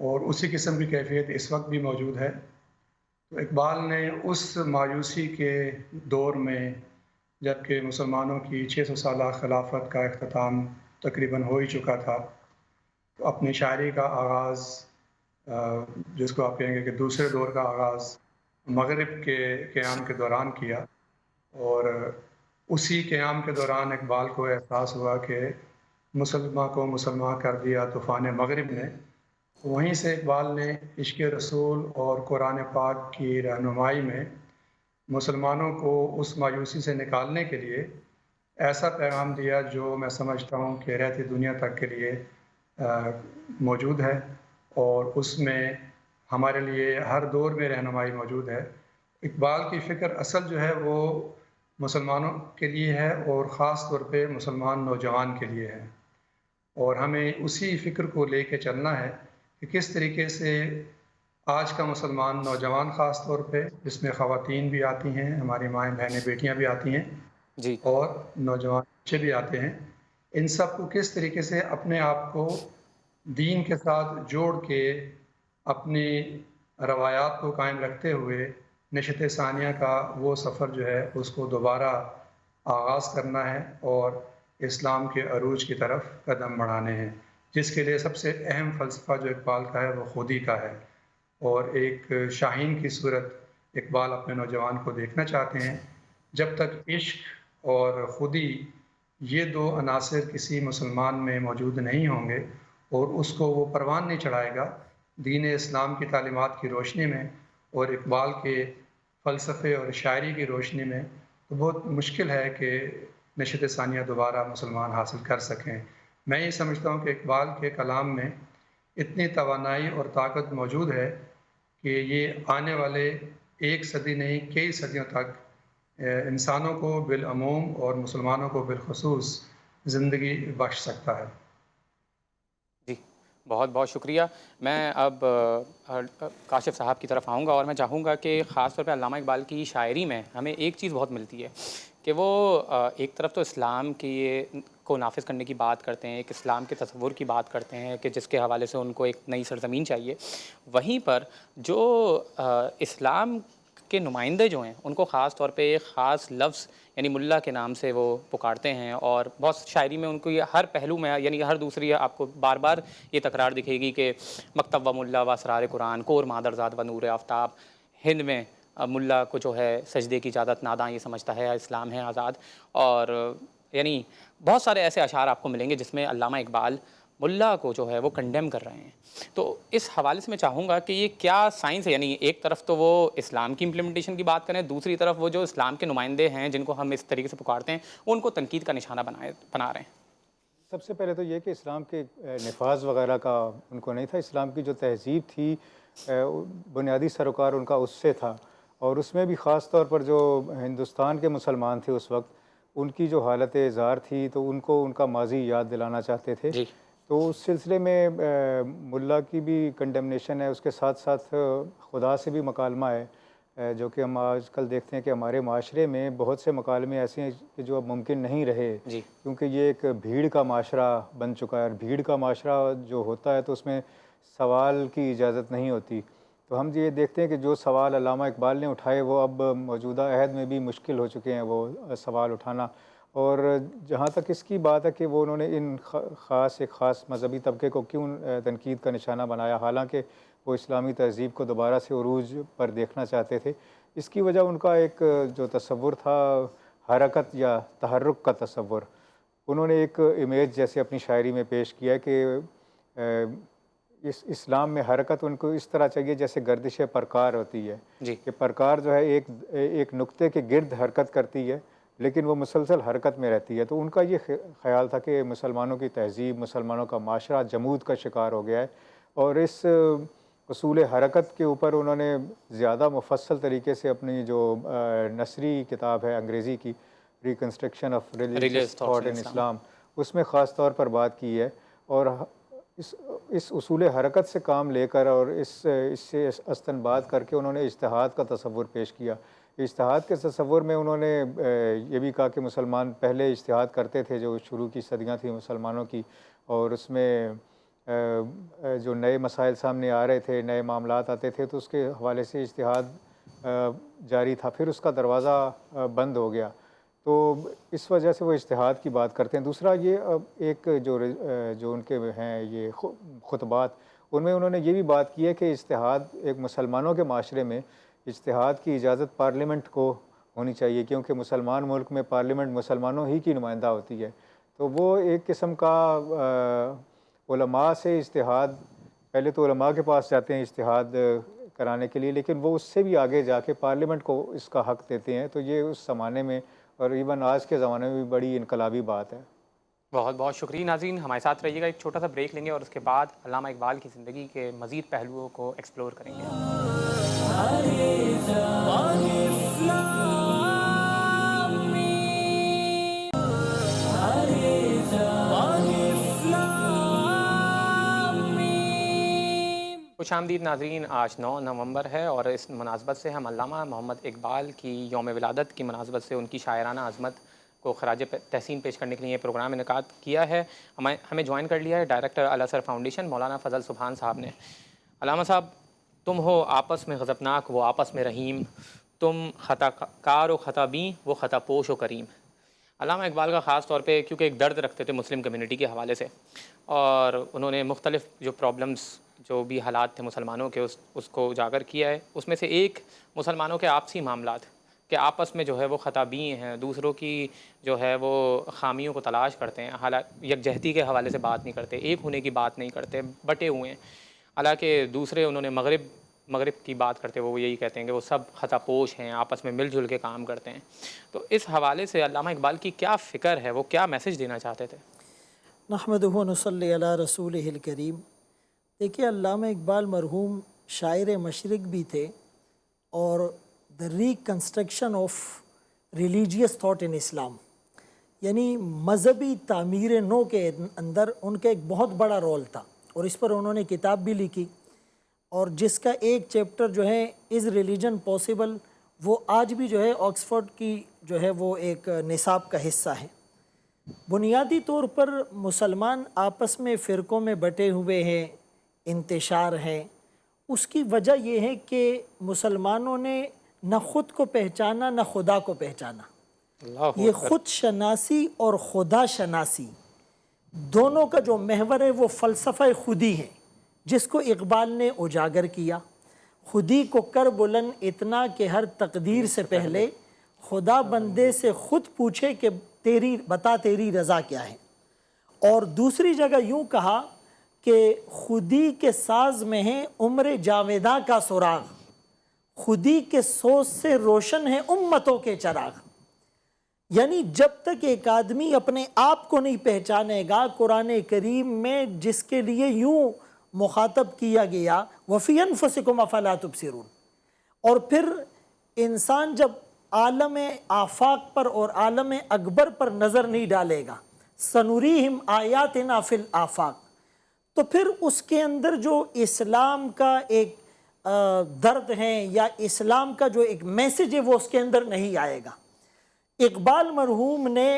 اور اسی قسم کی کیفیت اس وقت بھی موجود ہے۔ تو اقبال نے اس مایوسی کے دور میں، جب کہ مسلمانوں کی 600 سالہ خلافت کا اختتام تقریباً ہو ہی چکا تھا، تو اپنی شاعری کا آغاز، جس کو آپ کہیں گے کہ دوسرے دور کا آغاز، مغرب کے قیام کے دوران کیا۔ اور اسی قیام کے دوران اقبال کو احساس ہوا کہ مسلمہ کو مسلمہ کر دیا طوفان مغرب نے۔ وہیں سے اقبال نے عشق رسول اور قرآن پاک کی رہنمائی میں مسلمانوں کو اس مایوسی سے نکالنے کے لیے ایسا پیغام دیا جو میں سمجھتا ہوں کہ رہتی دنیا تک کے لیے موجود ہے، اور اس میں ہمارے لیے ہر دور میں رہنمائی موجود ہے۔ اقبال کی فکر اصل جو ہے وہ مسلمانوں کے لیے ہے، اور خاص طور پہ مسلمان نوجوان کے لیے ہے، اور ہمیں اسی فکر کو لے کے چلنا ہے کہ کس طریقے سے آج کا مسلمان نوجوان، خاص طور پہ جس میں خواتین بھی آتی ہیں، ہماری مائیں بہنیں بیٹیاں بھی آتی ہیں، جی اور نوجوان بچے بھی آتے ہیں، ان سب کو کس طریقے سے اپنے آپ کو دین کے ساتھ جوڑ کے اپنی روایات کو قائم رکھتے ہوئے نشت ثانیہ کا وہ سفر جو ہے اس کو دوبارہ آغاز کرنا ہے، اور اسلام کے عروج کی طرف قدم بڑھانے ہیں، جس کے لیے سب سے اہم فلسفہ جو اقبال کا ہے وہ خودی کا ہے۔ اور ایک شاہین کی صورت اقبال اپنے نوجوان کو دیکھنا چاہتے ہیں۔ جب تک عشق اور خودی، یہ دو عناصر کسی مسلمان میں موجود نہیں ہوں گے اور اس کو وہ پروان نہیں چڑھائے گا دین اسلام کی تعلیمات کی روشنی میں اور اقبال کے فلسفے اور شاعری کی روشنی میں، تو بہت مشکل ہے کہ نشت ثانیہ دوبارہ مسلمان حاصل کر سکیں۔ میں یہ سمجھتا ہوں کہ اقبال کے کلام میں اتنی توانائی اور طاقت موجود ہے کہ یہ آنے والے ایک صدی نہیں، کئی صدیوں تک انسانوں کو بالعموم اور مسلمانوں کو بالخصوص زندگی بخش سکتا ہے۔ جی، بہت بہت شکریہ۔ میں اب کاشف صاحب کی طرف آؤں گا، اور میں چاہوں گا کہ خاص طور پہ علامہ اقبال کی شاعری میں ہمیں ایک چیز بہت ملتی ہے کہ وہ ایک طرف تو اسلام کی کو نافذ کرنے کی بات کرتے ہیں، ایک اسلام کے تصور کی بات کرتے ہیں کہ جس کے حوالے سے ان کو ایک نئی سرزمین چاہیے، وہیں پر جو اسلام کے نمائندے جو ہیں ان کو خاص طور پہ ایک خاص لفظ یعنی ملا کے نام سے وہ پکارتے ہیں، اور بہت شاعری میں ان کو یہ ہر پہلو میں، یعنی ہر دوسری آپ کو بار بار یہ تکرار دکھے گی کہ مکتب و ملا و اسرار قرآن، کور مادرزاد و نور آفتاب، ہند میں ملا کو جو ہے سجدے کی اجازت، ناداں یہ سمجھتا ہے اسلام ہے آزاد، اور یعنی بہت سارے ایسے اشعار آپ کو ملیں گے جس میں علامہ اقبال ملا کو جو ہے وہ کنڈیم کر رہے ہیں۔ تو اس حوالے سے میں چاہوں گا کہ یہ کیا سائنس ہے، یعنی ایک طرف تو وہ اسلام کی امپلیمنٹیشن کی بات کریں، دوسری طرف وہ جو اسلام کے نمائندے ہیں جن کو ہم اس طریقے سے پکارتے ہیں ان کو تنقید کا نشانہ بنا رہے ہیں۔ سب سے پہلے تو یہ کہ اسلام کے نفاذ وغیرہ کا ان کو نہیں تھا، اسلام کی جو تہذیب تھی بنیادی سروکار ان کا اس سے تھا، اور اس میں بھی خاص طور پر جو ہندوستان کے مسلمان تھے اس وقت، ان کی جو حالت زار تھی تو ان کو ان کا ماضی یاد دلانا چاہتے تھے۔ جی تو اس سلسلے میں ملا کی بھی کنڈمنیشن ہے، اس کے ساتھ ساتھ خدا سے بھی مکالمہ ہے، جو کہ ہم آج کل دیکھتے ہیں کہ ہمارے معاشرے میں بہت سے مکالمے ایسے ہیں کہ جو اب ممکن نہیں رہے، جی کیونکہ یہ ایک بھیڑ کا معاشرہ بن چکا ہے، اور بھیڑ کا معاشرہ جو ہوتا ہے تو اس میں سوال کی اجازت نہیں ہوتی۔ تو ہم یہ دیکھتے ہیں کہ جو سوال علامہ اقبال نے اٹھائے وہ اب موجودہ عہد میں بھی مشکل ہو چکے ہیں وہ سوال اٹھانا، اور جہاں تک اس کی بات ہے کہ وہ انہوں نے ان ایک خاص مذہبی طبقے کو کیوں تنقید کا نشانہ بنایا، حالانکہ وہ اسلامی تہذیب کو دوبارہ سے عروج پر دیکھنا چاہتے تھے۔ اس کی وجہ ان کا ایک جو تصور تھا حرکت یا تحرک کا تصور، انہوں نے ایک امیج جیسے اپنی شاعری میں پیش کیا ہے کہ اس اسلام میں حرکت ان کو اس طرح چاہیے جیسے گردش پرکار ہوتی ہے، جی کہ پرکار جو ہے ایک نقطے کے گرد حرکت کرتی ہے لیکن وہ مسلسل حرکت میں رہتی ہے۔ تو ان کا یہ خیال تھا کہ مسلمانوں کی تہذیب، مسلمانوں کا معاشرہ جمود کا شکار ہو گیا ہے، اور اس اصول حرکت کے اوپر انہوں نے زیادہ مفصل طریقے سے اپنی جو نثری کتاب ہے انگریزی کی reconstruction of religious religious thoughts thought in in Islam. Islam, اس میں خاص طور پر بات کی ہے، اور اس اصول حرکت سے کام لے کر اور اس سے استنباط کر کے انہوں نے اجتہاد کا تصور پیش کیا۔ اجتہاد کے تصور میں انہوں نے یہ بھی کہا کہ مسلمان پہلے اجتہاد کرتے تھے، جو شروع کی صدیاں تھیں مسلمانوں کی، اور اس میں جو نئے مسائل سامنے آ رہے تھے، نئے معاملات آتے تھے، تو اس کے حوالے سے اجتہاد جاری تھا، پھر اس کا دروازہ بند ہو گیا، تو اس وجہ سے وہ اجتہاد کی بات کرتے ہیں۔ دوسرا یہ ایک جو ان کے ہیں یہ خطبات، ان میں انہوں نے یہ بھی بات کی ہے کہ اجتہاد ایک مسلمانوں کے معاشرے میں اجتہاد کی اجازت پارلیمنٹ کو ہونی چاہیے، کیونکہ مسلمان ملک میں پارلیمنٹ مسلمانوں ہی کی نمائندہ ہوتی ہے، تو وہ ایک قسم کا علماء سے اجتہاد، پہلے تو علماء کے پاس جاتے ہیں اجتہاد کرانے کے لیے، لیکن وہ اس سے بھی آگے جا کے پارلیمنٹ کو اس کا حق دیتے ہیں، تو یہ اس زمانے میں اور ایون آج کے زمانے میں بھی بڑی انقلابی بات ہے۔ بہت بہت شکریہ ناظرین، ہمارے ساتھ رہیے گا، ایک چھوٹا سا بریک لیں گے اور اس کے بعد علامہ اقبال کی زندگی کے مزید پہلوؤں کو ایکسپلور کریں گے۔ خوش آمدید ناظرین، آج 9 نومبر ہے اور اس مناسبت سے ہم علامہ محمد اقبال کی یوم ولادت کی مناسبت سے ان کی شاعرانہ عظمت کو خراج تحسین پیش کرنے کے لیے یہ پروگرام انعقاد کیا ہے۔ ہمیں جوائن کر لیا ہے ڈائریکٹر الاثر فاؤنڈیشن مولانا فضل سبحان صاحب نے۔ علامہ صاحب، تم ہو آپس میں غضبناک وہ آپس میں رحیم، تم خطا کار و خطا بین وہ خطا پوش و کریم۔ علامہ اقبال کا خاص طور پہ کیونکہ ایک درد رکھتے تھے مسلم کمیونٹی کے حوالے سے، اور انہوں نے مختلف جو پرابلمز، جو بھی حالات تھے مسلمانوں کے، اس کو اجاگر کیا ہے۔ اس میں سے ایک مسلمانوں کے آپسی معاملات کہ آپس میں جو ہے وہ خطا بین ہیں، دوسروں کی جو ہے وہ خامیوں کو تلاش کرتے ہیں، حالانکہ یکجہتی کے حوالے سے بات نہیں کرتے، ایک ہونے کی بات نہیں کرتے، بٹے ہوئے ہیں۔ حالانکہ دوسرے انہوں نے مغرب کی بات کرتے وہ یہی کہتے ہیں کہ وہ سب خطا پوش ہیں، آپس میں مل جل کے کام کرتے ہیں۔ تو اس حوالے سے علامہ اقبال کی کیا فکر ہے، وہ کیا میسج دینا چاہتے تھے؟ نحمدہ و نصلی علی رسولہ الکریم۔ دیکھیے، علامہ اقبال مرحوم شاعر مشرق بھی تھے، اور the reconstruction of religious thought in Islam, یعنی مذہبی تعمیر نو کے اندر ان کا ایک بہت بڑا رول تھا، اور اس پر انہوں نے کتاب بھی لکھی، اور جس کا ایک چیپٹر جو ہے از ریلیجن پاسبل، وہ آج بھی جو ہے آکسفورڈ کی جو ہے وہ ایک نصاب کا حصہ ہے۔ بنیادی طور پر مسلمان آپس میں فرقوں میں بٹے ہوئے ہیں، انتشار ہے۔ اس کی وجہ یہ ہے کہ مسلمانوں نے نہ خود کو پہچانا نہ خدا کو پہچانا۔ یہ خود شناسی اور خدا شناسی دونوں کا جو محور ہے وہ فلسفہ خودی ہے، جس کو اقبال نے اجاگر کیا۔ خودی کو کر بلند اتنا کہ ہر تقدیر سے پہلے خدا بندے سے خود پوچھے کہ تیری رضا کیا ہے۔ اور دوسری جگہ یوں کہا کہ خودی کے ساز میں ہے عمر جاویداں کا سراغ، خودی کے سوز سے روشن ہے امتوں کے چراغ۔ یعنی جب تک ایک آدمی اپنے آپ کو نہیں پہچانے گا، قرآن کریم میں جس کے لیے یوں مخاطب کیا گیا وَفِي أَنفُسِكُمْ أَفَلَا تُبْصِرُونَ، اور پھر انسان جب عالم آفاق پر اور عالم اکبر پر نظر نہیں ڈالے گا، سَنُرِيهِمْ آيَاتِنَا فِي الْآفاق، تو پھر اس کے اندر جو اسلام کا ایک درد ہے یا اسلام کا جو ایک میسیج ہے وہ اس کے اندر نہیں آئے گا۔ اقبال مرحوم نے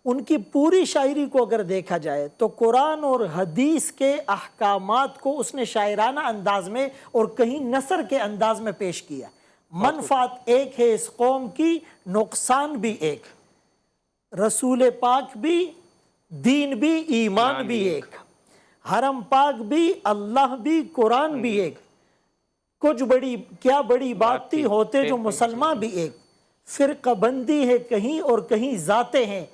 ان کی پوری شاعری کو اگر دیکھا جائے تو قرآن اور حدیث کے احکامات کو اس نے شاعرانہ انداز میں اور کہیں نثر کے انداز میں پیش کیا۔ منفعت ایک ہے اس قوم کی، نقصان بھی ایک، رسول پاک بھی، دین بھی، ایمان بھی ایک، حرم پاک بھی، اللہ بھی، قرآن بھی ایک، کچھ کیا بڑی بات تھی ہوتے جو مسلمان بھی ایک، فرقہ بندی ہے کہیں اور کہیں ذاتیں ہیں،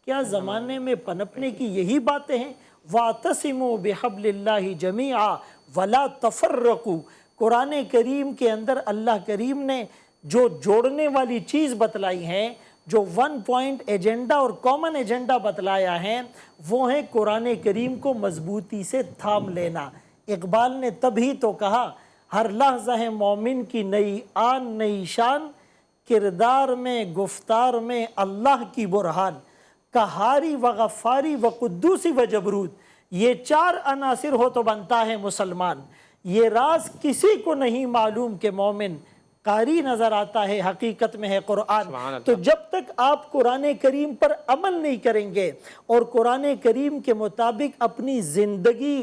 کیا زمانے میں پنپنے کی یہی باتیں ہیں؟ وَاعْتَصِمُوا بِحَبْلِ اللَّهِ جَمِيعًا وَلَا تَفَرَّقُوا۔ قرآن کریم کے اندر اللہ کریم نے جو جوڑنے والی چیز بتلائی ہے، جو ون پوائنٹ ایجنڈا اور کامن ایجنڈا بتلایا ہے، وہ ہے قرآن کریم کو مضبوطی سے تھام لینا۔ اقبال نے تبھی تو کہا ہر لحظہ ہے مومن کی نئی آن نئی شان، کردار میں گفتار میں اللہ کی برہان، قہاری و غفاری و قدوسی و جبروت، یہ چار عناصر ہو تو بنتا ہے مسلمان۔ یہ راز کسی کو نہیں معلوم کہ مومن قاری نظر آتا ہے حقیقت میں ہے قرآن۔ تو جب تک آپ قرآن کریم پر عمل نہیں کریں گے اور قرآن کریم کے مطابق اپنی زندگی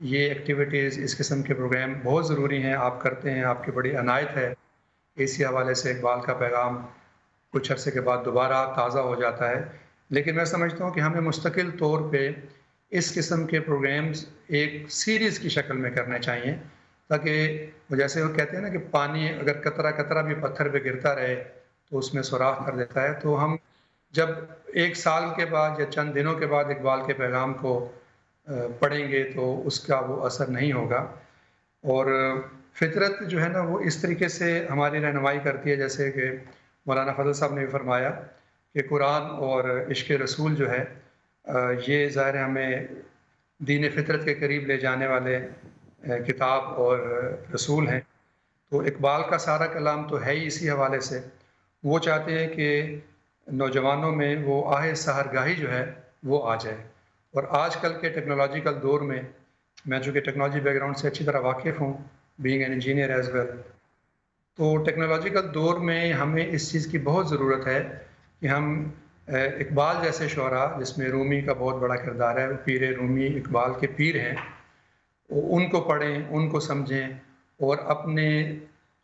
یہ ایکٹیویٹیز، اس قسم کے پروگرام بہت ضروری ہیں، آپ کرتے ہیں، آپ کی بڑی عنایت ہے۔ اسی حوالے سے اقبال کا پیغام کچھ عرصے کے بعد دوبارہ تازہ ہو جاتا ہے، لیکن میں سمجھتا ہوں کہ ہمیں مستقل طور پہ اس قسم کے پروگرامز ایک سیریز کی شکل میں کرنے چاہیے، تاکہ جیسے وہ کہتے ہیں نا کہ پانی اگر قطرہ قطرہ بھی پتھر پہ گرتا رہے تو اس میں سوراخ کر دیتا ہے، تو ہم جب ایک سال کے بعد یا چند دنوں کے بعد اقبال کے پیغام کو پڑھیں گے تو اس کا وہ اثر نہیں ہوگا۔ اور فطرت جو ہے نا وہ اس طریقے سے ہماری رہنمائی کرتی ہے، جیسے کہ مولانا فضل صاحب نے بھی فرمایا کہ قرآن اور عشق رسول جو ہے یہ ظاہر ہمیں دین فطرت کے قریب لے جانے والے کتاب اور رسول ہیں۔ تو اقبال کا سارا کلام تو ہے ہی اسی حوالے سے، وہ چاہتے ہیں کہ نوجوانوں میں وہ آہ سحرگاہی جو ہے وہ آ جائے۔ اور آج کل کے ٹیکنالوجیکل دور میں چونکہ ٹیکنالوجی بیک گراؤنڈ سے اچھی طرح واقف ہوں، being an engineer as well, تو ٹیکنالوجیکل دور میں ہمیں اس چیز کی بہت ضرورت ہے کہ ہم اقبال جیسے شعراء، جس میں رومی کا بہت بڑا کردار ہے، پیر رومی اقبال کے پیر ہیں، ان کو پڑھیں، ان کو سمجھیں، اور اپنے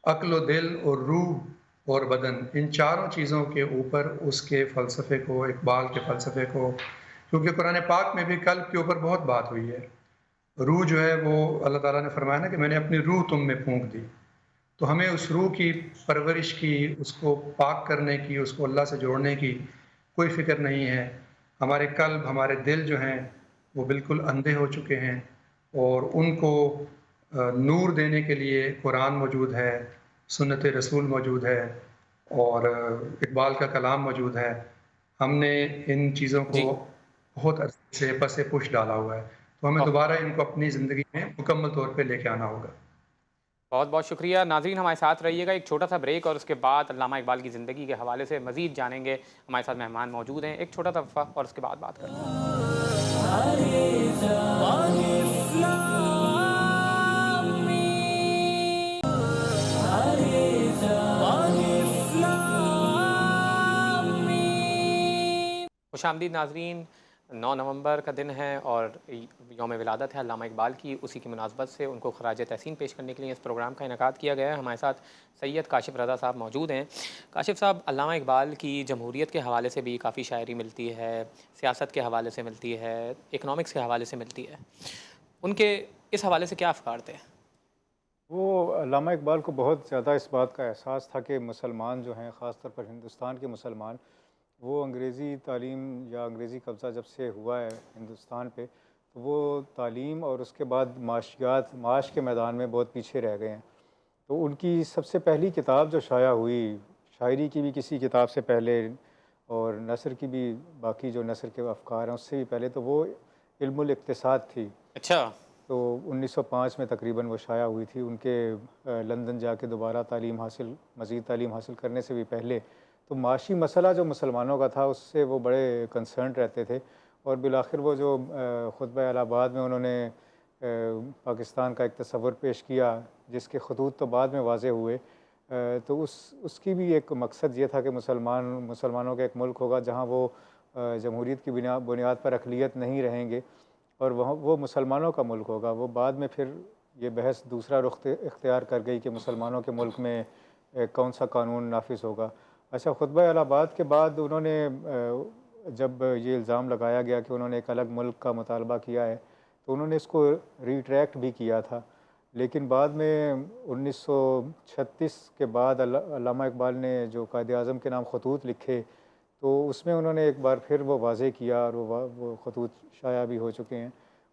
عقل و دل اور روح اور بدن، ان چاروں چیزوں کے اوپر اس کے فلسفے کو، اقبال کے فلسفے کو، کیونکہ قرآن پاک میں بھی قلب کے اوپر بہت بات ہوئی ہے۔ روح جو ہے وہ اللہ تعالیٰ نے فرمایا نا کہ میں نے اپنی روح تم میں پھونک دی، تو ہمیں اس روح کی پرورش کی، اس کو پاک کرنے کی، اس کو اللہ سے جوڑنے کی کوئی فکر نہیں ہے۔ ہمارے قلب، ہمارے دل جو ہیں وہ بالکل اندھے ہو چکے ہیں، اور ان کو نور دینے کے لیے قرآن موجود ہے، سنت رسول موجود ہے، اور اقبال کا کلام موجود ہے۔ ہم نے ان چیزوں کو جی بہت عرصے سے پس پش ڈالا ہوا ہے، تو ہمیں دوبارہ ان کو اپنی زندگی میں مکمل طور پہ لے کے آنا ہوگا۔ بہت بہت شکریہ ناظرین، ہمارے ساتھ رہیے گا، ایک چھوٹا سا بریک اور اس کے بعد علامہ اقبال کی زندگی کے حوالے سے مزید جانیں گے۔ ہمارے ساتھ مہمان موجود ہیں، ایک چھوٹا سا وقفہ اور اس کے بعد بات کرتے ہیں۔ خوش آمدید ناظرین، 9 نومبر کا دن ہے اور یوم ولادت ہے علامہ اقبال کی، اسی کی مناسبت سے ان کو خراج تحسین پیش کرنے کے لیے اس پروگرام کا انعقاد کیا گیا ہے۔ ہمارے ساتھ سید کاشف رضا صاحب موجود ہیں۔ کاشف صاحب، علامہ اقبال کی جمہوریت کے حوالے سے بھی کافی شاعری ملتی ہے، سیاست کے حوالے سے ملتی ہے، اکنامکس کے حوالے سے ملتی ہے، ان کے اس حوالے سے کیا افکار تھے؟ وہ علامہ اقبال کو بہت زیادہ اس بات کا احساس تھا کہ مسلمان جو ہیں، خاص طور پر ہندوستان کے مسلمان، وہ انگریزی تعلیم یا انگریزی قبضہ جب سے ہوا ہے ہندوستان پہ، تو وہ تعلیم اور اس کے بعد معاش کے میدان میں بہت پیچھے رہ گئے ہیں۔ تو ان کی سب سے پہلی کتاب جو شائع ہوئی، شاعری کی بھی کسی کتاب سے پہلے اور نثر کی بھی، باقی جو نثر کے افکار ہیں اس سے بھی پہلے، تو وہ علم الاقتصاد تھی۔ اچھا، تو 1905 میں تقریباً وہ شائع ہوئی تھی، ان کے لندن جا کے دوبارہ مزید تعلیم حاصل کرنے سے بھی پہلے۔ تو معاشی مسئلہ جو مسلمانوں کا تھا اس سے وہ بڑے کنسرنڈ رہتے تھے، اور بالآخر وہ جو خطبہ الہ آباد میں انہوں نے پاکستان کا ایک تصور پیش کیا، جس کے خطوط تو بعد میں واضح ہوئے، تو اس کی بھی ایک مقصد یہ تھا کہ مسلمانوں کا ایک ملک ہوگا جہاں وہ جمہوریت کی بنیاد پر اقلیت نہیں رہیں گے، اور وہ مسلمانوں کا ملک ہوگا۔ وہ بعد میں پھر یہ بحث دوسرا رخ اختیار کر گئی کہ مسلمانوں کے ملک میں کون سا قانون نافذ ہوگا۔ اچھا، خطبہ الہ آباد کے بعد انہوں نے جب یہ الزام لگایا گیا کہ انہوں نے ایک الگ ملک کا مطالبہ کیا ہے، تو انہوں نے اس کو ریٹریکٹ بھی کیا تھا، لیکن بعد میں 1936 کے بعد علامہ اقبال نے جو قائد اعظم کے نام خطوط لکھے، تو اس میں انہوں نے ایک بار پھر وہ واضح کیا، اور وہ خطوط شائع بھی ہو چکے ہیں،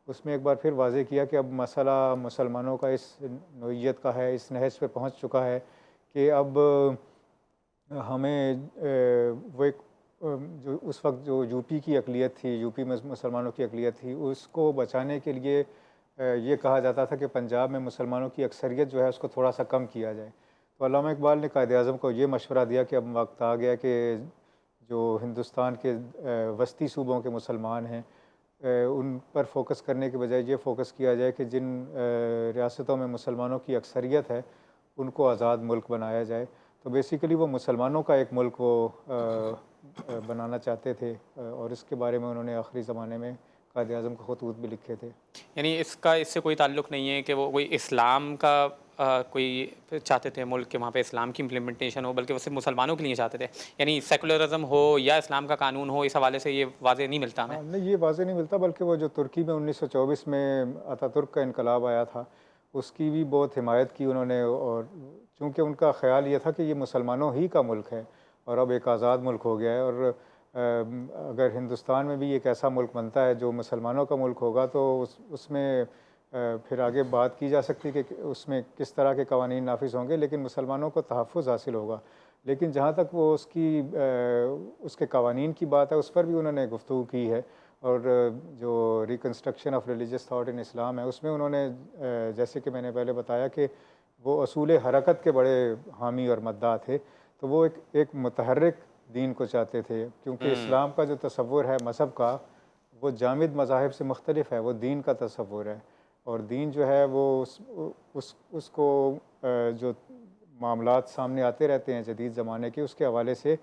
اس میں ایک بار پھر واضح کیا کہ اب مسئلہ مسلمانوں کا اس نوعیت کا ہے، اس نہج پہ پہنچ چکا ہے کہ اب ہمیں وہ ایک جو اس وقت جو یو پی کی اقلیت تھی، یو پی میں مسلمانوں کی اقلیت تھی، اس کو بچانے کے لیے یہ کہا جاتا تھا کہ پنجاب میں مسلمانوں کی اکثریت جو ہے اس کو تھوڑا سا کم کیا جائے۔ تو علامہ اقبال نے قائد اعظم کو یہ مشورہ دیا کہ اب وقت آ گیا کہ جو ہندوستان کے وسطی صوبوں کے مسلمان ہیں، ان پر فوکس کرنے کے بجائے یہ فوکس کیا جائے کہ جن ریاستوں میں مسلمانوں کی اکثریت ہے ان کو آزاد ملک بنایا جائے۔ تو بیسیکلی وہ مسلمانوں کا ایک ملک وہ بنانا چاہتے تھے، اور اس کے بارے میں انہوں نے آخری زمانے میں قائد اعظم کے خطوط بھی لکھے تھے۔ یعنی اس سے کوئی تعلق نہیں ہے کہ وہ کوئی اسلام کا کوئی چاہتے تھے ملک کہ وہاں پہ اسلام کی امپلیمنٹیشن ہو، بلکہ وہ صرف مسلمانوں کے لیے چاہتے تھے، یعنی سیکولرزم ہو یا اسلام کا قانون ہو، اس حوالے سے یہ واضح نہیں ملتا ہمیں۔ نہیں، یہ واضح نہیں ملتا، بلکہ وہ جو ترکی میں 1924 میں آتا ترک کا انقلاب آیا تھا اس کی بھی بہت حمایت کی انہوں نے، اور چونکہ ان کا خیال یہ تھا کہ یہ مسلمانوں ہی کا ملک ہے اور اب ایک آزاد ملک ہو گیا ہے، اور اگر ہندوستان میں بھی ایک ایسا ملک بنتا ہے جو مسلمانوں کا ملک ہوگا تو اس میں پھر آگے بات کی جا سکتی کہ اس میں کس طرح کے قوانین نافذ ہوں گے، لیکن مسلمانوں کو تحفظ حاصل ہوگا۔ لیکن جہاں تک وہ اس کے قوانین کی بات ہے، اس پر بھی انہوں نے گفتگو کی ہے، اور جو reconstruction of religious thought in Islam ہے اس میں انہوں نے جیسے کہ میں نے پہلے بتایا کہ وہ اصول حرکت کے بڑے حامی اور مداح تھے، تو وہ ایک متحرک دین کو چاہتے تھے، کیونکہ اسلام کا جو تصور ہے مذہب کا وہ جامد مذاہب سے مختلف ہے، وہ دین کا تصور ہے، اور دین جو ہے وہ اس کو جو معاملات سامنے آتے رہتے ہیں جدید زمانے کے، اس کے حوالے سے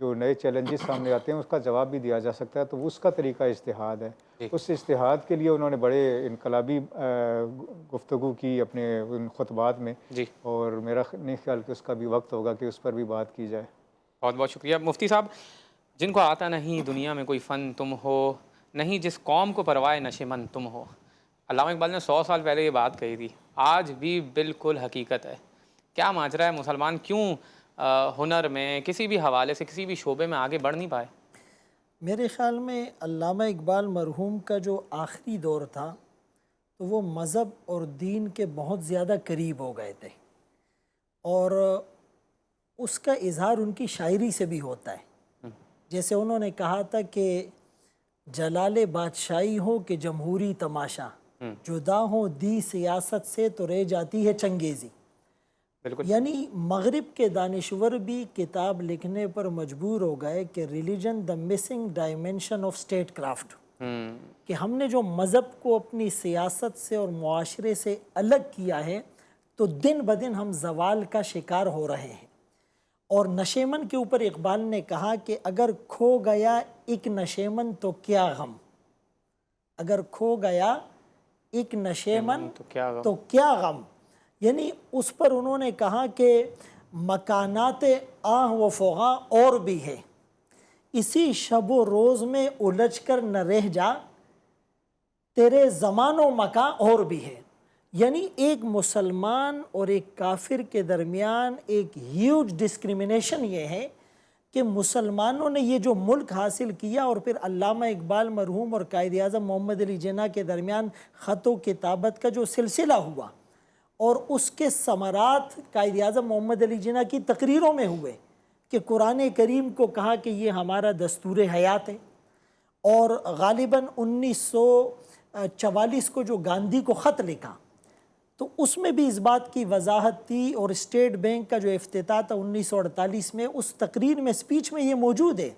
جو نئے چیلنجز سامنے آتے ہیں اس کا جواب بھی دیا جا سکتا ہے، تو اس کا طریقہ اجتہاد ہے۔ اس اجتہاد کے لیے انہوں نے بڑے انقلابی گفتگو کی اپنے ان خطبات میں، اور میرا نہیں خیال کہ اس کا بھی وقت ہوگا کہ اس پر بھی بات کی جائے۔ بہت بہت شکریہ مفتی صاحب۔ جن کو آتا نہیں دنیا میں کوئی فن تم ہو، نہیں جس قوم کو پروائے نشے من تم ہو۔ علامہ اقبال نے 100 سال پہلے یہ بات کہی تھی، آج بھی بالکل حقیقت ہے۔ کیا ماجرا ہے، مسلمان کیوں ہنر میں کسی بھی حوالے سے کسی بھی شعبے میں آگے بڑھ نہیں پائے؟ میرے خیال میں علامہ اقبال مرحوم کا جو آخری دور تھا تو وہ مذہب اور دین کے بہت زیادہ قریب ہو گئے تھے، اور اس کا اظہار ان کی شاعری سے بھی ہوتا ہے۔ جیسے انہوں نے کہا تھا کہ جلال بادشاہی ہو کہ جمہوری تماشا، جدا ہو دی سیاست سے تو رہ جاتی ہے چنگیزی۔ یعنی مغرب کے دانشور بھی کتاب لکھنے پر مجبور ہو گئے کہ religion the missing dimension of state craft, کہ ہم نے جو مذہب کو اپنی سیاست سے اور معاشرے سے الگ کیا ہے تو دن بدن ہم زوال کا شکار ہو رہے ہیں۔ اور نشیمن کے اوپر اقبال نے کہا کہ اگر کھو گیا ایک نشیمن تو کیا غم، اگر کھو گیا ایک نشیمن تو کیا غم، یعنی اس پر انہوں نے کہا کہ مکانات آہ و فغاں اور بھی ہے، اسی شب و روز میں الجھ کر نہ رہ جا، تیرے زمان و مکان اور بھی ہے۔ یعنی ایک مسلمان اور ایک کافر کے درمیان ایک ہیوج ڈسکریمنیشن یہ ہے کہ مسلمانوں نے یہ جو ملک حاصل کیا، اور پھر علامہ اقبال مرحوم اور قائد اعظم محمد علی جناح کے درمیان خط و کتابت کا جو سلسلہ ہوا، اور اس کے ثمرات قائد اعظم محمد علی جناح کی تقریروں میں ہوئے کہ قرآن کریم کو کہا کہ یہ ہمارا دستور حیات ہے، اور غالباً 1944 کو جو گاندھی کو خط لکھا تو اس میں بھی اس بات کی وضاحت تھی، اور اسٹیٹ بینک کا جو افتتاح تھا 1948 میں، اس تقریر میں اسپیچ میں یہ موجود ہے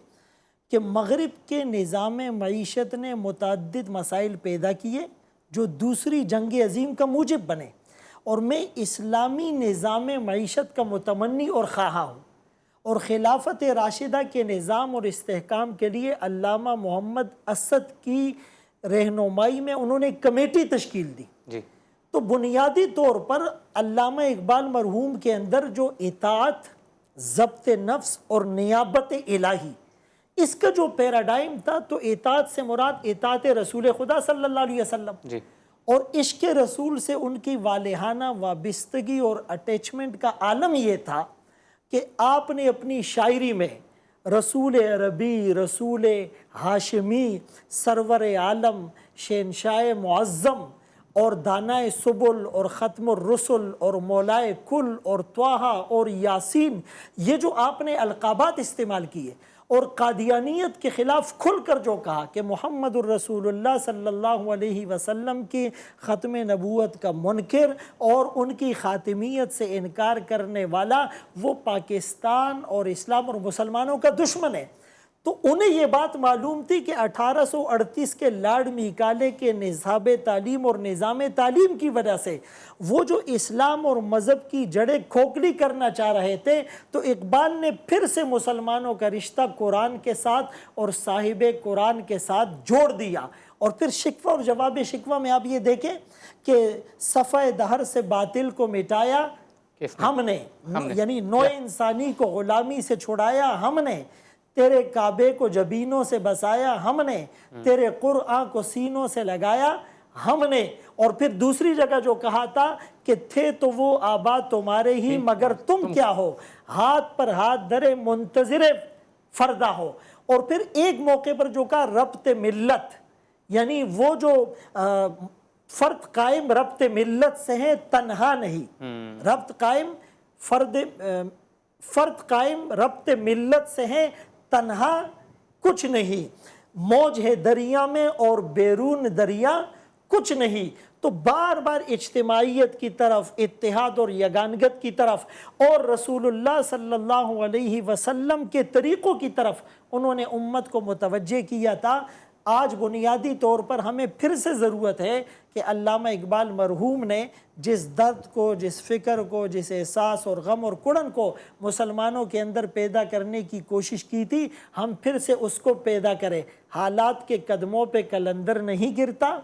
کہ مغرب کے نظام معیشت نے متعدد مسائل پیدا کیے جو دوسری جنگ عظیم کا موجب بنے، اور میں اسلامی نظام معیشت کا متمنی اور خواہاں ہوں، اور خلافت راشدہ کے نظام اور استحکام کے لیے علامہ محمد اسد کی رہنمائی میں انہوں نے ایک کمیٹی تشکیل دی۔ تو بنیادی طور پر علامہ اقبال مرحوم کے اندر جو اطاعت، ضبط نفس اور نیابت الہی، اس کا جو پیراڈائم تھا، تو اطاعت سے مراد اطاعت رسول خدا صلی اللہ علیہ وسلم، اور عشق رسول سے ان کی والہانہ وابستگی اور اٹیچمنٹ کا عالم یہ تھا کہ آپ نے اپنی شاعری میں رسول عربی، رسول ہاشمی، سرور عالم، شہنشاہ معظم اور دانائے سبل اور ختم الرسل اور مولائے کل اور طٰہٰ اور یاسین، یہ جو آپ نے القابات استعمال کیے، اور قادیانیت کے خلاف کھل کر جو کہا کہ محمد الرسول اللہ صلی اللہ علیہ وسلم کی ختم نبوت کا منکر اور ان کی خاتمیت سے انکار کرنے والا وہ پاکستان اور اسلام اور مسلمانوں کا دشمن ہے، تو انہیں یہ بات معلوم تھی کہ 1838 کے لارڈ میکالے کے نصاب تعلیم اور نظام تعلیم کی وجہ سے وہ جو اسلام اور مذہب کی جڑیں کھوکھلی کرنا چاہ رہے تھے، تو اقبال نے پھر سے مسلمانوں کا رشتہ قرآن کے ساتھ اور صاحب قرآن کے ساتھ جوڑ دیا۔ اور پھر شکوہ اور جواب شکوہ میں آپ یہ دیکھیں کہ صفحہ دہر سے باطل کو مٹایا ہم نے، یعنی نوع انسانی کو غلامی سے چھڑایا ہم نے، تیرے کعبے کو جبینوں سے بسایا ہم نے، تیرے قرآن کو سینوں سے لگایا ہم نے۔ اور پھر دوسری جگہ جو کہا تھا کہ تھے تو وہ آبا تمہارے ہی مگر تم کیا ہو، ہاتھ پر ہاتھ درے منتظر فردہ ہو۔ اور پھر ایک موقع پر جو کہا ربط ملت، یعنی وہ جو فرد قائم ربط ملت سے ہے تنہا نہیں، ربط قائم فرد قائم ربط ملت سے ہے تنہا کچھ نہیں، موج ہے دریا میں اور بیرون دریا کچھ نہیں۔ تو بار بار اجتماعیت کی طرف، اتحاد اور یگانگت کی طرف اور رسول اللہ صلی اللہ علیہ وسلم کے طریقوں کی طرف انہوں نے امت کو متوجہ کیا تھا۔ آج بنیادی طور پر ہمیں پھر سے ضرورت ہے کہ علامہ اقبال مرحوم نے جس درد کو، جس فکر کو، جس احساس اور غم اور کڑن کو مسلمانوں کے اندر پیدا کرنے کی کوشش کی تھی، ہم پھر سے اس کو پیدا کریں۔ حالات کے قدموں پہ قلندر نہیں گرتا،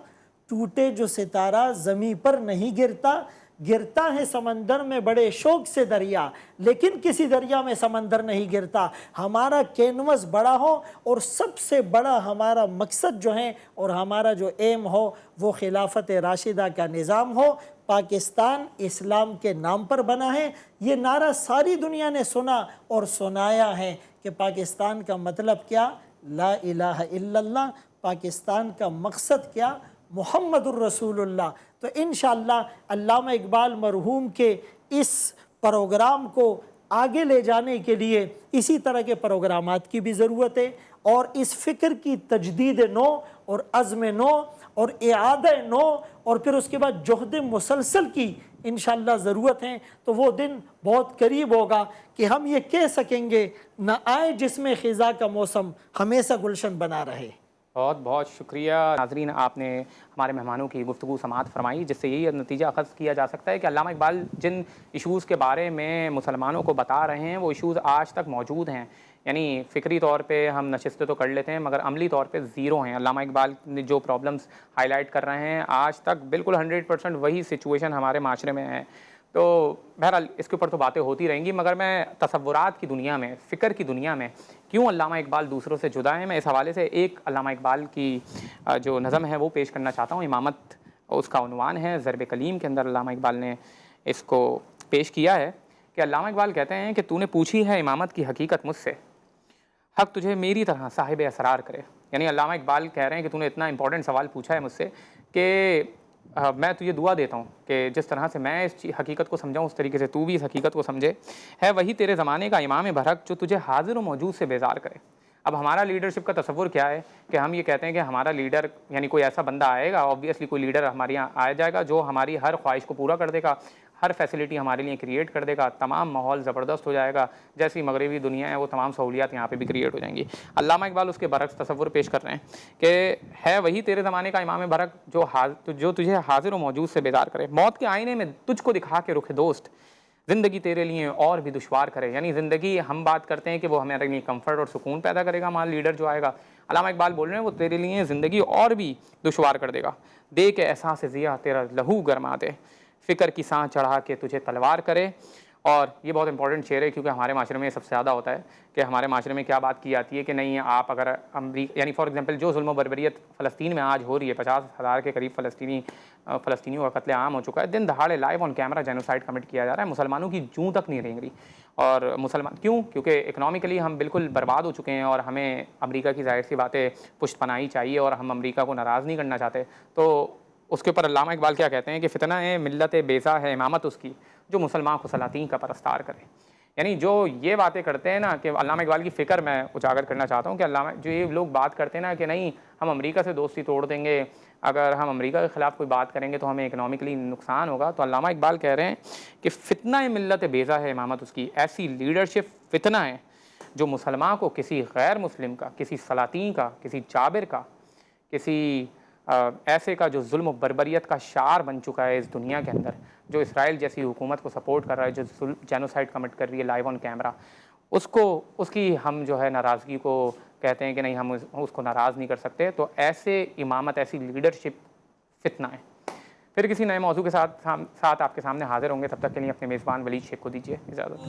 ٹوٹے جو ستارہ زمیں پر نہیں گرتا، گرتا ہے سمندر میں بڑے شوق سے دریا، لیکن کسی دریا میں سمندر نہیں گرتا۔ ہمارا کینوس بڑا ہو اور سب سے بڑا ہمارا مقصد جو ہے اور ہمارا جو ایم ہو وہ خلافت راشدہ کا نظام ہو۔ پاکستان اسلام کے نام پر بنا ہے، یہ نعرہ ساری دنیا نے سنا اور سنایا ہے کہ پاکستان کا مطلب کیا، لا الہ الا اللہ، پاکستان کا مقصد کیا، محمد الرسول اللہ۔ تو انشاءاللہ علامہ اقبال مرحوم کے اس پروگرام کو آگے لے جانے کے لیے اسی طرح کے پروگرامات کی بھی ضرورت ہے، اور اس فکر کی تجدید نو اور عزم نو اور اعادہ نو اور پھر اس کے بعد جہد مسلسل کی انشاءاللہ ضرورت ہے۔ تو وہ دن بہت قریب ہوگا کہ ہم یہ کہہ سکیں گے، نہ آئے جس میں خزاں کا موسم ہمیشہ گلشن بنا رہے۔ بہت بہت شکریہ ناظرین، آپ نے ہمارے مہمانوں کی گفتگو سماعت فرمائی، جس سے یہی نتیجہ اخذ کیا جا سکتا ہے کہ علامہ اقبال جن ایشوز کے بارے میں مسلمانوں کو بتا رہے ہیں وہ ایشوز آج تک موجود ہیں۔ یعنی فکری طور پہ ہم نشستیں تو کر لیتے ہیں مگر عملی طور پہ زیرو ہیں۔ علامہ اقبال نے جو پرابلمس ہائی لائٹ کر رہے ہیں آج تک بالکل 100% وہی سچویشن ہمارے معاشرے میں ہے۔ تو بہرحال اس کے اوپر تو باتیں ہوتی رہیں گی، مگر میں تصورات کی دنیا میں، فکر کی دنیا میں کیوں علامہ اقبال دوسروں سے جدا ہیں، میں اس حوالے سے ایک علامہ اقبال کی جو نظم ہے وہ پیش کرنا چاہتا ہوں۔ امامت اس کا عنوان ہے، ضرب کلیم کے اندر علامہ اقبال نے اس کو پیش کیا ہے کہ علامہ اقبال کہتے ہیں کہ تو نے پوچھی ہے امامت کی حقیقت مجھ سے، حق تجھے میری طرح صاحب اسرار کرے۔ یعنی علامہ اقبال کہہ رہے ہیں کہ تو نے اتنا امپورٹنٹ سوال پوچھا ہے مجھ سے کہ میں تجھے دعا دیتا ہوں کہ جس طرح سے میں اس حقیقت کو سمجھاؤں اس طریقے سے تو بھی اس حقیقت کو سمجھے۔ ہے وہی تیرے زمانے کا امام برحق جو تجھے حاضر و موجود سے بیزار کرے۔ اب ہمارا لیڈرشپ کا تصور کیا ہے کہ ہم یہ کہتے ہیں کہ ہمارا لیڈر یعنی کوئی ایسا بندہ آئے گا، آبویسلی کوئی لیڈر ہمارے یہاں آ جائے گا جو ہماری ہر خواہش کو پورا کر دے گا، ہر فیسلٹی ہمارے لیے کریٹ کر دے گا، تمام ماحول زبردست ہو جائے گا، جیسی مغربی دنیا ہے وہ تمام سہولیات یہاں پہ بھی کریٹ ہو جائیں گی۔ علامہ اقبال اس کے برعکس تصور پیش کر رہے ہیں کہ ہے وہی تیرے زمانے کا امام برحق جو تجھے حاضر و موجود سے بیدار کرے، موت کے آئینے میں تجھ کو دکھا کے رخ دوست، زندگی تیرے لیے اور بھی دشوار کرے۔ یعنی زندگی ہم بات کرتے ہیں کہ وہ ہمارے لیے کمفرٹ اور سکون پیدا کرے گا، ہمارا لیڈر جو آئے گا، علامہ اقبال بول رہے ہیں وہ تیرے لیے زندگی اور بھی دشوار کر دے گا، دے کے احساس ضیاء تیرا لہو گرما دے، فکر کی سانس چڑھا کے تجھے تلوار کرے۔ اور یہ بہت امپورٹنٹ شعر ہے کیونکہ ہمارے معاشرے میں یہ سب سے زیادہ ہوتا ہے کہ ہمارے معاشرے میں کیا بات کی جاتی ہے کہ نہیں آپ اگر امریکہ یعنی فار ایگزامپل جو ظلم و بربریت فلسطین میں آج ہو رہی ہے، 50,000 کے قریب فلسطینیوں کا قتل عام ہو چکا ہے، دن دہاڑے live on camera genocide commit کیا جا رہا ہے، مسلمانوں کی جوں تک نہیں رہیں گی۔ اور مسلمان کیونکہ اکنامکلی ہم بالکل برباد ہو چکے ہیں اور ہمیں امریکہ کی ظاہر سی باتیں پشت پناہی چاہیے اور ہم امریکہ کو ناراض نہیں کرنا چاہتے۔ تو اس کے اوپر علامہ اقبال کیا کہتے ہیں کہ فتنہ ہے ملت بیزا ہے امامت اس کی جو مسلمان کو سلاطین کا پرستار کرے۔ یعنی جو یہ باتیں کرتے ہیں نا کہ علامہ اقبال کی فکر میں اجاگر کرنا چاہتا ہوں کہ علامہ جو یہ لوگ بات کرتے ہیں نا کہ نہیں ہم امریکہ سے دوستی توڑ دیں گے، اگر ہم امریکہ کے خلاف کوئی بات کریں گے تو ہمیں اکنامکلی نقصان ہوگا، تو علامہ اقبال کہہ رہے ہیں کہ فتنہ ملت بیزا ہے امامت اس کی، ایسی لیڈرشپ فتنہ ہے جو مسلمان کو کسی غیر مسلم کا، کسی سلاطین کا، کسی جابر کا، کسی ایسے کا جو ظلم و بربریت کا شعار بن چکا ہے اس دنیا کے اندر، جو اسرائیل جیسی حکومت کو سپورٹ کر رہا ہے، جو جینوسائڈ کمٹ کر رہی ہے لائیو آن کیمرہ، اس کی ہم جو ہے ناراضگی کو کہتے ہیں کہ نہیں، ہم اس کو ناراض نہیں کر سکتے. تو ایسے امامت، ایسی لیڈرشپ فتنہ ہے. پھر کسی نئے موضوع کے ساتھ آپ کے سامنے حاضر ہوں گے. تب تک کے لیے اپنے میزبان ولید شیخ کو دیجیے اجازت.